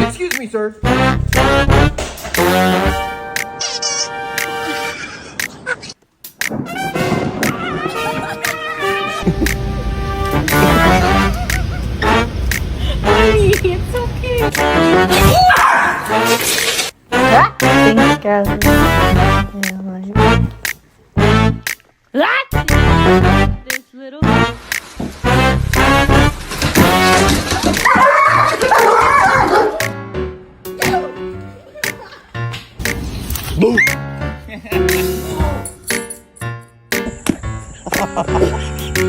Excuse me, sir. It's okay. Thanks, Calvin. This little